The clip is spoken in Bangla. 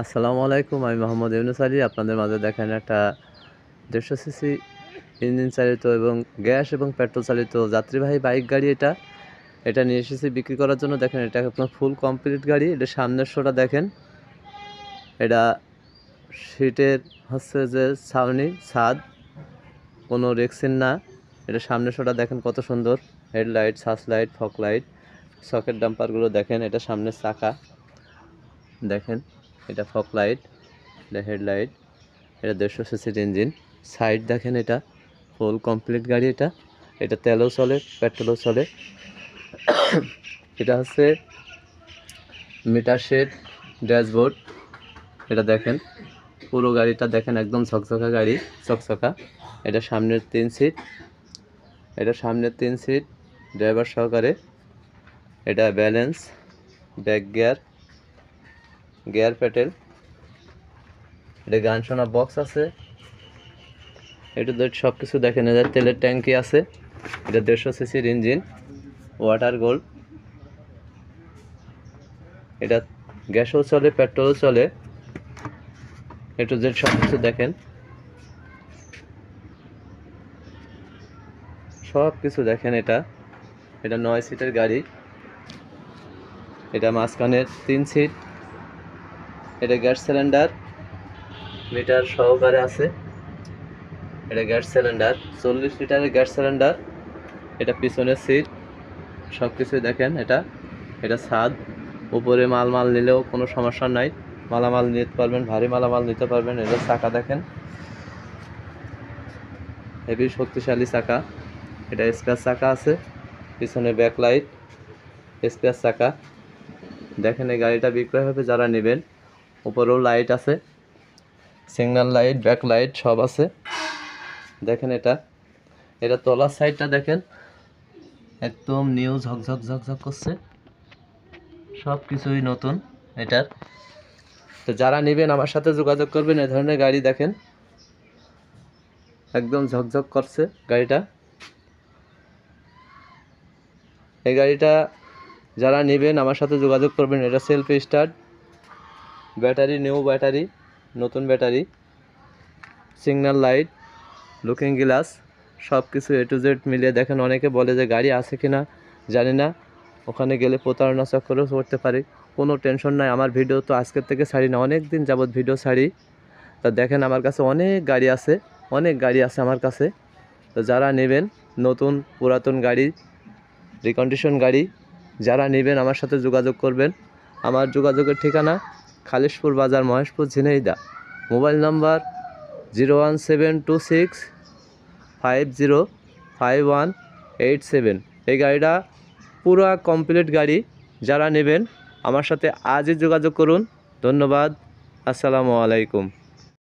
আসসালামু আলাইকুম। আমি মোহাম্মদ ইউনুস আলী। আপনাদের মাঝে দেখেন একটা 150 সিসি ইঞ্জিন চালিত এবং গ্যাস এবং পেট্রোল চালিত যাত্রীবাহী বাইক গাড়ি এটা। এটা নিয়ে এসেছি বিক্রি করার জন্য। দেখেন এটা আপনার ফুল কমপ্লিট গাড়ি। এটা সামনের শোটা দেখেন। এটা সিটের হচ্ছে যে ছাউনি ছাদ, কোনো রেক্সিন না। এটা সামনের শোটা দেখেন কত সুন্দর। Headlight, search light, fog light, socket ডাম্পারগুলো দেখেন। এটা সামনের চাকা দেখেন, এটা ফগ লাইট, এটা হেডলাইট, এটা 150 সিসির ইঞ্জিন। সাইড দেখেন, এটা ফুল কমপ্লিট গাড়ি। এটা তেলও চলে, পেট্রোলও চলে। এটা হচ্ছে মিটার শেড, ড্যাশবোর্ড। এটা দেখেন পুরো গাড়িটা দেখেন, একদম ঝকঝকা গাড়ি, চকচকা। এটা সামনের 3 সিট, ড্রাইভার সহকারে। এটা balance, back gear, gear pedal. এটা গান শোনা বক্স আছে। এটা সব কিছু দেখেন। এদের তেলের ট্যাঙ্কি আছে। এটা 150 সিসির ইঞ্জিন, ওয়াটার গোল্ড। এটা গ্যাসও চলে, পেট্রোলও চলে। একটু যে সব কিছু দেখেন, সব কিছু দেখেন। এটা 9 সিটের গাড়ি। এটা মাঝখানের 3 সিট। এটা গ্যাস সিলিন্ডার, মিটার সহকারে আছে। এটা গ্যাস সিলিন্ডার, 40 লিটারের গ্যাস সিলিন্ডার। এটা পিছনের সিট, সব কিছু দেখেন। এটা ছাদ, উপরে মাল নিলেও কোনো সমস্যা নাই। মালামাল নিতে পারবেন, ভারী মালামাল নিতে পারবেন। এটা চাকা দেখেন, হেভি শক্তিশালী চাকা। এটা স্পেয়ার চাকা আছে, পিছনে ব্যাকলাইট, স্পেয়ার চাকা দেখেন। এই গাড়িটা বিক্রয় হবে, যারা নেবেন। উপরেও লাইট আছে, সিগন্যাল লাইট, ব্যাকলাইট সব আছে দেখেন। এটা তলার সাইডটা দেখেন, একদম নিউ, ঝকঝক করছে। সব কিছুই নতুন এটার। তো যারা নেবেন আমার সাথে যোগাযোগ করবেন। এ ধরনের গাড়ি দেখেন, একদম ঝকঝক করছে গাড়িটা। এই গাড়িটা যারা নেবেন আমার সাথে যোগাযোগ করবেন। এটা self start, battery new battery, নতুন battery, signal light, looking glass, সব কিছু A to Z মিলিয়ে দেখেন। অনেকে বলে যে গাড়ি আছে কি না জানি না, ওখানে গেলে প্রতারণা চক্করেও পড়তে পারে। কোনো টেনশন নাই। আমার ভিডিও তো আজকের থেকে ছাড়ি না, অনেক দিন যাবৎ ভিডিও ছাড়ি। তা দেখেন আমার কাছে অনেক গাড়ি আছে আমার কাছে। তো যারা নেবেন, নতুন পুরাতন গাড়ি, রিকন্ডিশন গাড়ি, যারা নেবেন আমার সাথে যোগাযোগ করবেন। আমার যোগাযোগের ঠিকানা খালিশপুর বাজার, মহেশপুর, ঝিনাইদহ। Mobile number 01726505187। এই গাড়িটা পুরো কমপ্লিট গাড়ি। যারা নেবেন আমার সাথে আজই যোগাযোগ করুন। ধন্যবাদ। আসসালামু আলাইকুম।